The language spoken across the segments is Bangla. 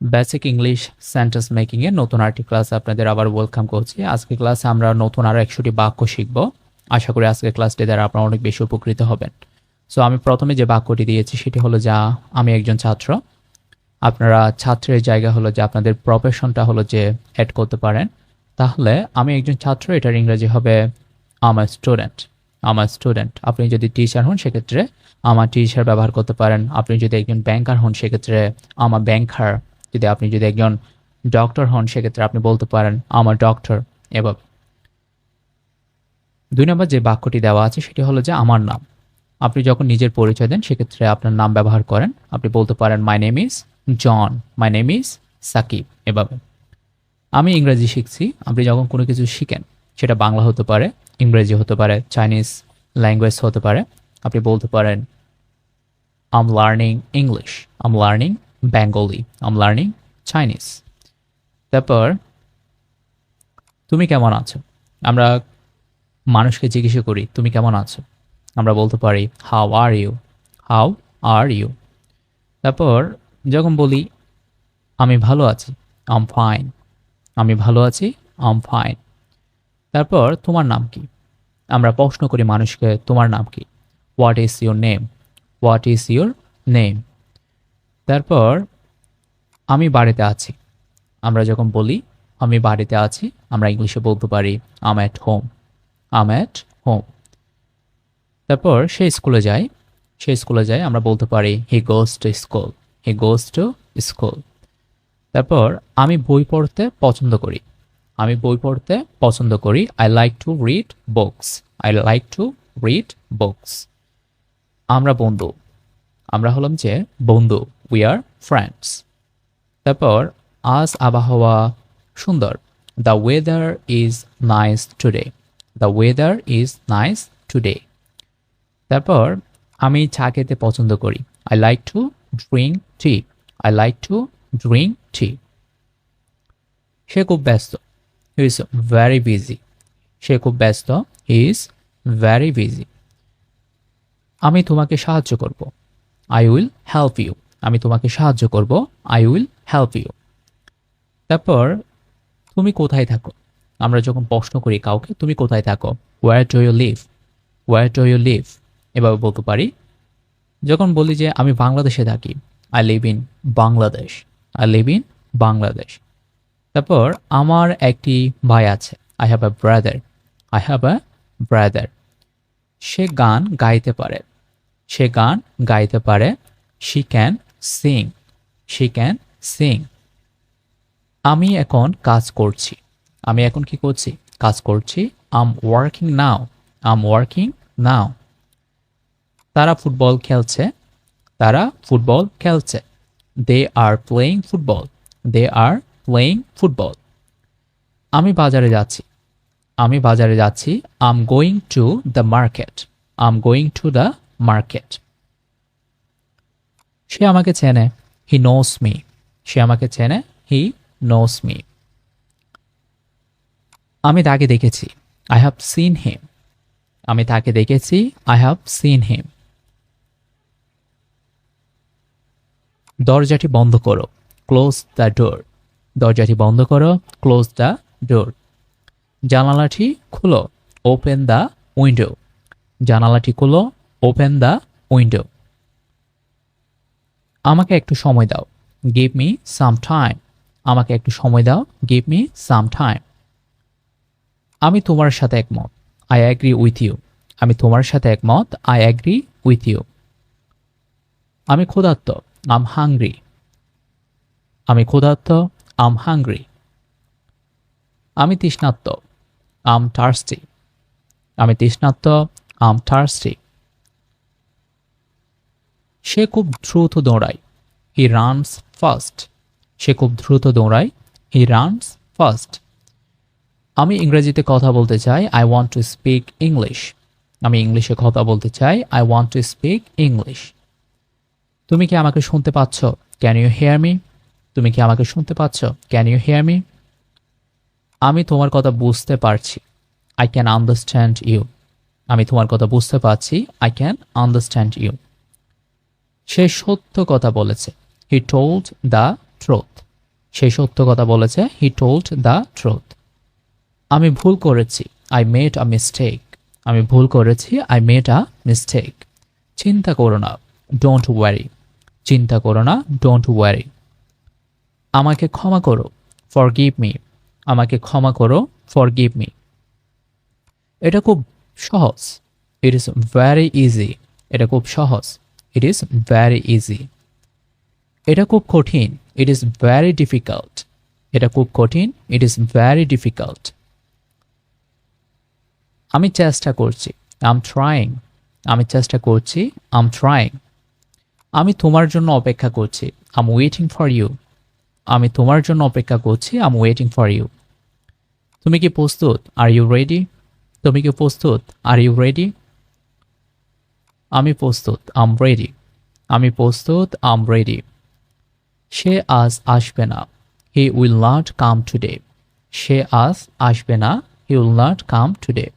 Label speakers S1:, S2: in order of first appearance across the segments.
S1: বেসিক ইংলিশ সেন্টেন্স মেকিং এর নতুন আরেকটি ক্লাসে আপনাদের আবার ওয়েলকাম করছি। আজকে ক্লাসে আমরা নতুন আরো 100টি বাক্য শিখব। আশা করি আজকের ক্লাসটি দ্বারা আপনারা অনেক বেশি উপকৃত হবেন। সো আমি প্রথমে যে বাক্যটি দিয়েছি সেটি হলো যা আমি একজন ছাত্র। আপনারা ছাত্রের জায়গা হলো যে আপনাদের প্রফেশনটা হলো যে অ্যাড করতে পারেন। তাহলে আমি একজন ছাত্র, এটার ইংরেজি হবে আমার স্টুডেন্ট। আমার স্টুডেন্ট। আপনি যদি টিচার হন সেক্ষেত্রে আমার টিচার ব্যবহার করতে পারেন। আপনি যদি একজন ব্যাংকার হন সেক্ষেত্রে আমার ব্যাংকার। আপনি যদি একজন ডক্টর হন সেক্ষেত্রে আপনি বলতে পারেন আমার ডক্টর। এভাবে 2 নম্বর যে বাক্যটি দেওয়া আছে সেটি হলো যে আমার নাম। আপনি যখন নিজের পরিচয় দেন সেক্ষেত্রে আপনার নাম ব্যবহার করেন। আপনি বলতে পারেন my name is John, my name is Sakib. এভাবে আমি ইংরেজি শিখছি। আপনি যখন কোনো কিছু শিখেন সেটা বাংলা হতে পারে, ইংরেজি হতে পারে, চাইনিজ ল্যাঙ্গুয়েজ হতে পারে। আপনি বলতে পারেন আম লার্নিং ইংলিশ, আম লার্নিং বেঙ্গলি, আম লার্নিং চাইনিজ। তারপর তুমি কেমন আছো। আমরা মানুষকে জিজ্ঞাসা করি তুমি কেমন আছো, আমরা বলতে পারি how are you, how are you. তারপর যখন বলি আমি ভালো আছি, আম ফাইন, আমি ভালো আছি, আম ফাইন। তারপর তোমার নাম কি, আমরা প্রশ্ন করি মানুষকে তোমার নাম কি, what is your name, what is your name. তারপর আমি বাড়িতে আছি, আমরা যখন বলি আমি বাড়িতে আছি আমরা ইংলিশে বলতে পারি I'm at home, I'm at home. তারপর সে স্কুলে যায়, সে স্কুলে যায় আমরা বলতে পারি he goes to school, he goes to school. তারপর আমি বই পড়তে পছন্দ করি, আমি বই পড়তে পছন্দ করি, I like to read books, I like to read books. আমরা বন্ধু, আমরা হলাম যে বন্ধু, উই আর ফ্রেন্ডস। তারপর আজ আবহাওয়া সুন্দর, the weather is nice today, the weather is nice today. তারপর আমি চা খেতে পছন্দ করি, I like to drink tea, I like to drink tea. সে খুব ব্যস্ত, হি ইজ ভেরি বিজি, সে খুব ব্যস্ত, হি ইজ ভেরি বিজি। আমি তোমাকে সাহায্য করব, আই উইল হেল্প ইউ, আমি তোমাকে সাহায্য করব, আই উইল হেল্প ইউ। তারপর তুমি কোথায় থাকো, আমরা যখন প্রশ্ন করি কাউকে তুমি কোথায় থাকো, where do you live, where do you live. এভাবে বলতে পারি। যখন বলি যে আমি বাংলাদেশে থাকি, I live in Bangladesh, I live in Bangladesh. তারপর আমার একটি ভাই আছে, I have a brother, I have a brother. সে গান গাইতে পারে, সে গান গাইতে পারে, she can sing, she can sing. আমি এখন কাজ করছি, আমি এখন কি করছি, কাজ করছি, আম ওয়ার্কিং নাও, আম ওয়ার্কিং নাও। তারা ফুটবল খেলছে, তারা ফুটবল খেলছে, they are playing football, they are playing football. আমি বাজারে যাচ্ছি, আমি বাজারে যাচ্ছি, I'm going to the market, I'm going to the market. সে আমাকে চেনে, হি নোস মি, সে আমাকে চেনে, হি নোস মি। আমি তাকে দেখেছি, আই হ্যাভ সিন হিম, আমি তাকে দেখেছি, আই হ্যাভ সিন হিম। দরজাটি বন্ধ করো, ক্লোজ দ্য ডোর, দরজাটি বন্ধ করো, ক্লোজ দ্য ডোর। জানালাটি খুলো, ওপেন দ্য উইন্ডো, জানালাটি খুলো, ওপেন দ্য উইন্ডো। আমাকে একটু সময় দাও, গিভ মি সাম টাইম, আমাকে একটু সময় দাও, গিভ মি সাম টাইম। আমি তোমার সাথে একমত, আই অ্যাগ্রি উইথ ইউ, আমি তোমার সাথে একমত, আই অ্যাগ্রি উইথ ইউ। আমি ক্ষুধার্ত, আম হাংরি, আমি ক্ষুধার্ত, আম হাংরি। আমি তৃষ্ণার্ত, আম থার্স্টি, আমি তৃষ্ণার্ত, আম থার্স্টি। সে খুব দ্রুত দৌড়ায়, হি রানস ফাস্ট, সে খুব দ্রুত দৌড়ায়, হি রানস ফাস্ট। আমি ইংরেজিতে কথা বলতে চাই, I want to speak English, আমি ইংলিশে কথা বলতে চাই, I want to speak English. তুমি কি আমাকে শুনতে পাচ্ছ, ক্যান ইউ হিয়ার মি, তুমি কি আমাকে শুনতে পাচ্ছ, ক্যান ইউ হিয়ার মি। আমি তোমার কথা বুঝতে পারছি, আই ক্যান আন্ডারস্ট্যান্ড ইউ, আমি তোমার কথা বুঝতে পারছি, আই ক্যান আন্ডারস্ট্যান্ড ইউ। সে সত্য কথা বলেছে, হি টোল্ড দ্য ট্রুথ, সে সত্য কথা বলেছে, হি টোল্ড দ্য ট্রুথ। আমি ভুল করেছি, আই মেড আ মিস্টেক। আমি ভুল করেছি, আই মেড আ মিস্টেক। চিন্তা করো না, ডোন্ট ওয়ারি। চিন্তা করো না, ডোন্ট ওয়ারি। আমাকে ক্ষমা করো, ফরগিভ মি। আমাকে ক্ষমা করো, ফরগিভ মি। এটা খুব সহজ, ইট ইজ ভ্যারি ইজি। এটা খুব সহজ, ইট ইজ ভ্যারি ইজি। এটা খুব কঠিন, ইট ইজ ভ্যারি ডিফিকাল্ট। এটা খুব কঠিন, ইট ইজ ভ্যারি ডিফিকাল্ট। আমি চেষ্টা করছি, আই এম ট্রাইং। আমি চেষ্টা করছি, আই এম ট্রাইং। আমি তোমার জন্য অপেক্ষা করছি, I am waiting for you. আমি তোমার জন্য অপেক্ষা করছি, I am waiting for you. তুমি কি প্রস্তুত, আর ইউ রেডি? তুমি কি প্রস্তুত, আর ইউ রেডি? আমি প্রস্তুত, আই এম রেডি। আমি প্রস্তুত, আই এম রেডি। সে আজ আসবে না, he will not come today. সে আজ আসবে না, he will not come today.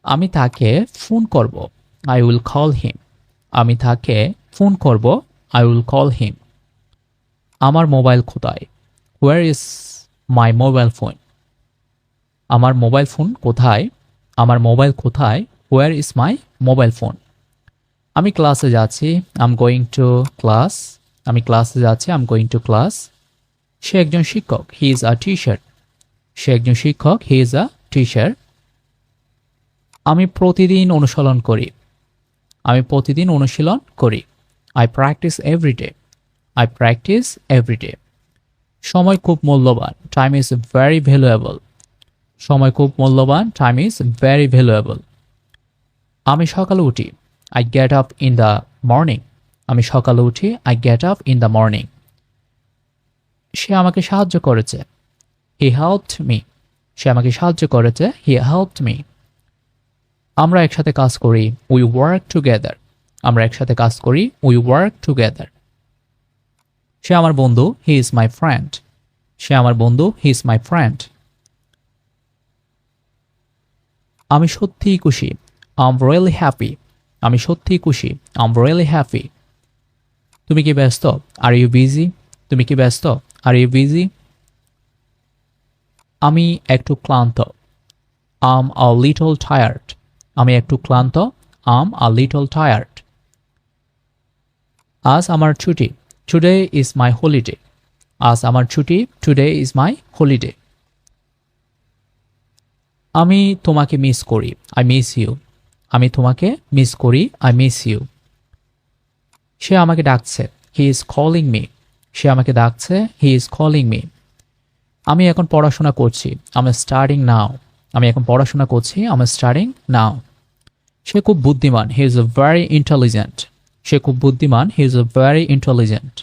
S1: আমি তাকে ফোন করব, আই উইল কল হিম। আমি তাকে ফোন করব, আই উইল কল হিম। আমার মোবাইল কোথায়? Where is my mobile phone? আমার মোবাইল ফোন কোথায়? আমার মোবাইল কোথায়? Where is my mobile phone? আমি ক্লাসে যাচ্ছি, I am going to class. আমি ক্লাসে যাচ্ছি, I am going to class. সে একজন শিক্ষক, হি ইজ আ টিচার। সে একজন শিক্ষক, হি ইজ আ টিচার। আমি প্রতিদিন অনুশীলন করি। আমি প্রতিদিন অনুশীলন করি। I practice everyday. I practice everyday. সময় খুব মূল্যবান, টাইম ইজ ভেরি ভ্যালুয়েবল। সময় খুব মূল্যবান, টাইম ইজ ভেরি ভ্যালুয়েবল। আমি সকালে উঠি, I get up in the morning. আমি সকালে উঠি, I get up in the morning. সে আমাকে সাহায্য করেছে, হি হেল্পড মি। সে আমাকে সাহায্য করেছে, হি হেল্পড মি। আমরা একসাথে কাজ করি, উই ওয়ার্ক টুগেদার। আমরা একসাথে কাজ করি, উই ওয়ার্ক টুগেদার। সে আমার বন্ধু, হি ইজ মাই ফ্রেন্ড। সে আমার বন্ধু, হি ইজ মাই ফ্রেন্ড। আমি সত্যিই খুশি, আই এম রিয়েলি হ্যাপি। আমি সত্যিই খুশি, আই এম রিয়েলি হ্যাপি। তুমি কি ব্যস্ত, আর ইউ বিজি? তুমি কি ব্যস্ত, আর ইউ বিজি? আমি একটু ক্লান্ত, I am a little tired. আমি একটু ক্লান্ত, I am a little tired. আজ আমার ছুটি, টুডে ইজ মাই হলিডে। আজ আমার ছুটি, টুডে ইজ মাই হলিডে। আমি তোমাকে মিস করি, আই মিস ইউ। আমি তোমাকে মিস করি, আই মিস ইউ। সে আমাকে ডাকছে, হি ইজ কলিং মি। সে আমাকে ডাকছে, হি ইজ কলিং মি। আমি এখন পড়াশোনা করছি, আই এম স্টাডিং নাও। আমি এখন পড়াশোনা করছি, আই এম স্টাডিং নাও। সে খুব বুদ্ধিমান, হি ইজ ভেরি ইন্টেলিজেন্ট। সে খুব বুদ্ধিমান, হি ইজ ভেরি ইন্টেলিজেন্ট।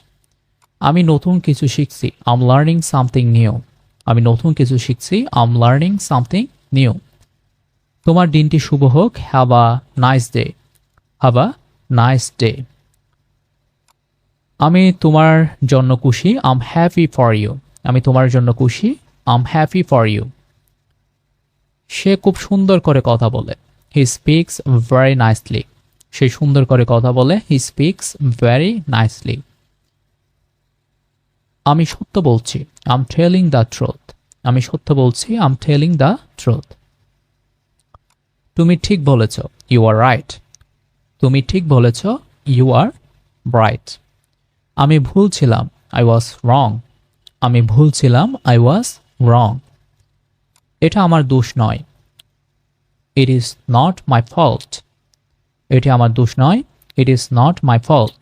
S1: আমি নতুন কিছু শিখছি, I am learning something new. আমি নতুন কিছু শিখছি, I am learning something new. তোমার দিনটি শুভ হোক, have a nice day. Have a nice day. আমি তোমার জন্য খুশি, I am happy for you. আমি তোমার জন্য খুশি, I am happy for you. সে খুব সুন্দর করে কথা বলে, হি স্পিক্স ভেরি নাইসলি। সে সুন্দর করে কথা বলে, হি স্পিক্স ভেরি নাইসলি। আমি সত্য বলছি, I am telling the truth. আমি সত্য বলছি, I am telling the truth. তুমি ঠিক বলেছ, ইউ আর রাইট। তুমি ঠিক বলেছ, ইউ আর রাইট। আমি ভুল ছিলাম, আই ওয়াজ রং। আমি ভুল ছিলাম, আই ওয়াজ রং। এটা আমার দোষ নয়, it is not my fault. এটা আমার দোষ নয়, it is not my fault.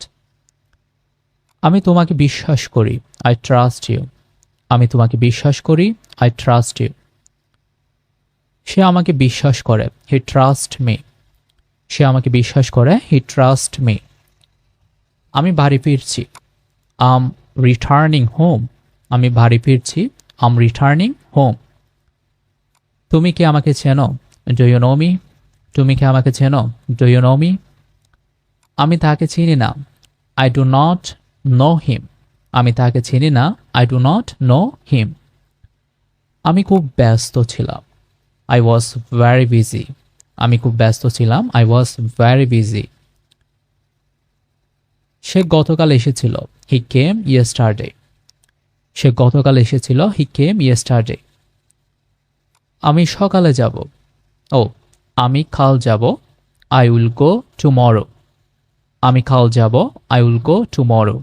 S1: আমি তোমাকে বিশ্বাস করি, আই ট্রাস্ট ইউ। আমি তোমাকে বিশ্বাস করি, আই ট্রাস্ট ইউ। সে আমাকে বিশ্বাস করে, হি ট্রাস্ট মি। সে আমাকে বিশ্বাস করে, হি ট্রাস্ট মি। আমি বাড়ি ফিরছি, আই এম রিটার্নিং হোম। আমি বাড়ি ফিরছি, আই এম রিটার্নিং হোম। তুমি কি আমাকে চেনো, ডু ইউ নো মি? তুমি কি আমাকে চেনো, ডু ইউ নো মি? আমি তাকে চিনি না, I do not know him. আমি তাকে চিনি না, I do not know him. আমি খুব ব্যস্ত ছিলাম, আই ওয়াজ ভেরি বিজি। আমি খুব ব্যস্ত ছিলাম, আই ওয়াজ ভেরি বিজি। সে গতকাল এসেছিল, হি কেম ইয়েস্টারডে। সে গতকাল এসেছিল। হি কেম ইয়েস্টারডে। আমি সকালে যাব। ও, আমি কাল যাব। I will go tomorrow. আমি কাল যাব। I will go tomorrow.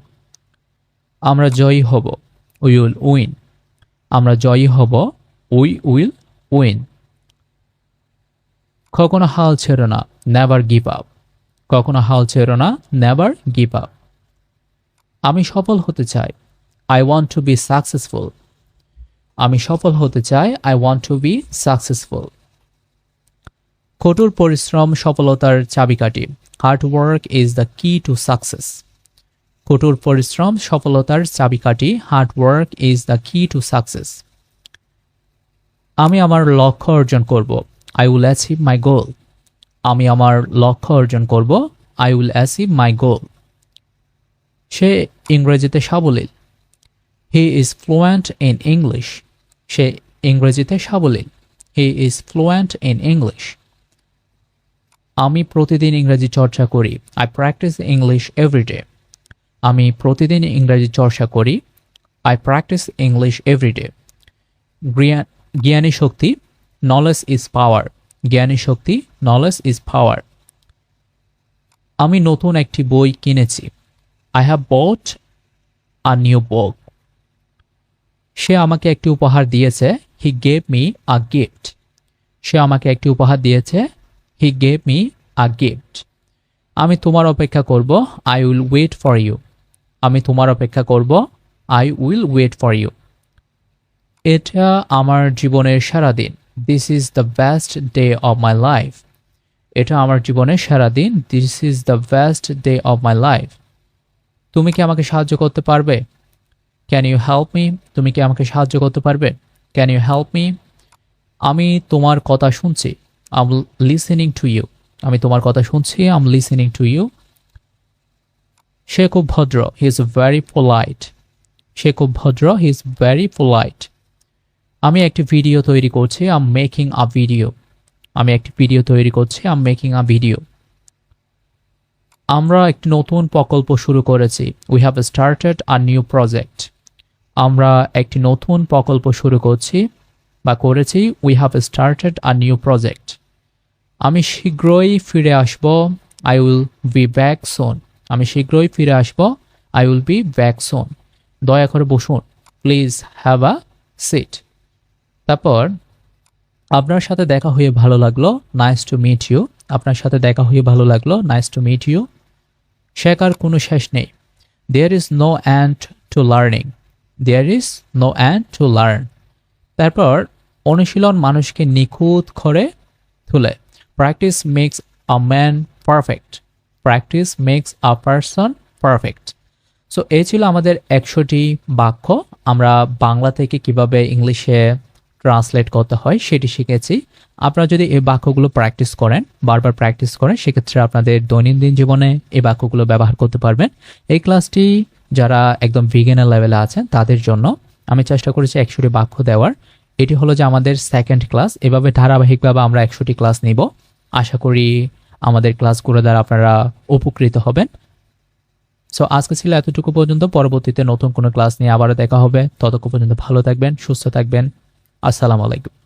S1: আমরা জয়ী হব। We will win. আমরা জয়ী হব। We will win. কখনো হাল ছেড়ো না, নেভার গিভ আপ। কখনো হাল ছেড়ো না, নেভার গিভ আপ। আমি সফল হতে চাই। I want to be successful. আমি সফল হতে চাই। I want to be successful. কঠোর পরিশ্রম সফলতার চাবিকাঠি। Hard work is the key to success. কঠোর পরিশ্রম সফলতার চাবিকাঠি। Hard work is the key to success. আমি আমার লক্ষ্য অর্জন করব। I will achieve my goal. আমি আমার লক্ষ্য অর্জন করব। I will achieve my goal. সে ইংরেজিতে সাবলীল। He is fluent in English. সে ইংরেজিতে সাবলীল। He is fluent in English. আমি প্রতিদিন ইংরেজি চর্চা করি। I practice English everyday. আমি প্রতিদিন ইংরেজি চর্চা করি। I practice English everyday. জ্ঞানী শক্তি। Knowledge is power. জ্ঞানী শক্তি। Knowledge is power. আমি নতুন একটি বই কিনেছি। I have bought a new book. সে আমাকে একটি উপহার দিয়েছে। He gave me a gift. সে আমাকে একটি উপহার দিয়েছে। He gave me a gift. আমি তোমার অপেক্ষা করব। I will wait for you. আমি তোমার অপেক্ষা করব। I will wait for you. এটা আমার জীবনের সেরা দিন। This is the best day of my life. এটা আমার জীবনের সেরা দিন। This is the best day of my life. তুমি কি আমাকে সাহায্য করতে পারবে? Can you help me? তুমি কি আমাকে সাহায্য করতে পারবে? Can you help me? আমি তোমার কথা শুনছি। I am listening to you. আমি তোমার কথা শুনছি। I am listening to you. সে খুব ভদ্র। He is very polite. সে খুব ভদ্র। He is very polite. আমি একটি ভিডিও তৈরি করছি। I am making a video. আমি একটি ভিডিও তৈরি করছি। I am making a video. আমরা একটি নতুন প্রকল্প শুরু করেছি। We have started a new project. আমরা একটি নতুন প্রকল্প শুরু করছি বা করেছি। We have started a new project. আমি শীঘ্রই ফিরে আসব। I will be back soon. আমি শীঘ্রই ফিরে আসব। I will be back soon. দয়া করে বসুন। Please have a seat. তারপর আপনার সাথে দেখা হয়ে ভালো লাগলো। Nice to meet you. আপনার সাথে দেখা হয়ে ভালো লাগলো। Nice to meet you. শেখার কোনো শেষ নেই। There is no end to learning. There is no end to learn. তারপর অনুশীলন মানুষকে নিখুঁত করে তোলে। Practice makes a man perfect. Practice makes a person perfect. So এই ছিল আমাদের 100টি বাক্য। আমরা বাংলা থেকে কিভাবে ইংলিশে ট্রান্সলেট করতে হয় সেটি শিখেছি। আপনারা যদি এই বাক্যগুলো প্র্যাকটিস করেন, বারবার প্র্যাকটিস করেন, সেক্ষেত্রে আপনাদের দৈনন্দিন জীবনে এই বাক্যগুলো ব্যবহার করতে পারবেন। এই ক্লাসটি যারা একদম বিগিনার লেভেলে আছেন তাদের জন্য আমি চেষ্টা করেছি 100টি বাক্য দেওয়ার। এটি হলো যে আমাদের সেকেন্ড ক্লাস। এভাবে ধারাবাহিকভাবে আমরা 100টি ক্লাস নিব। আশা করি আমাদের ক্লাসগুলো দ্বারা আপনারা উপকৃত হবেন। সো আজকে ছিল এতটুকু পর্যন্ত। পরবর্তীতে নতুন কোনো ক্লাস নিয়ে আবারও দেখা হবে। ততক্ষণ পর্যন্ত ভালো থাকবেন, সুস্থ থাকবেন। আসসালামু আলাইকুম।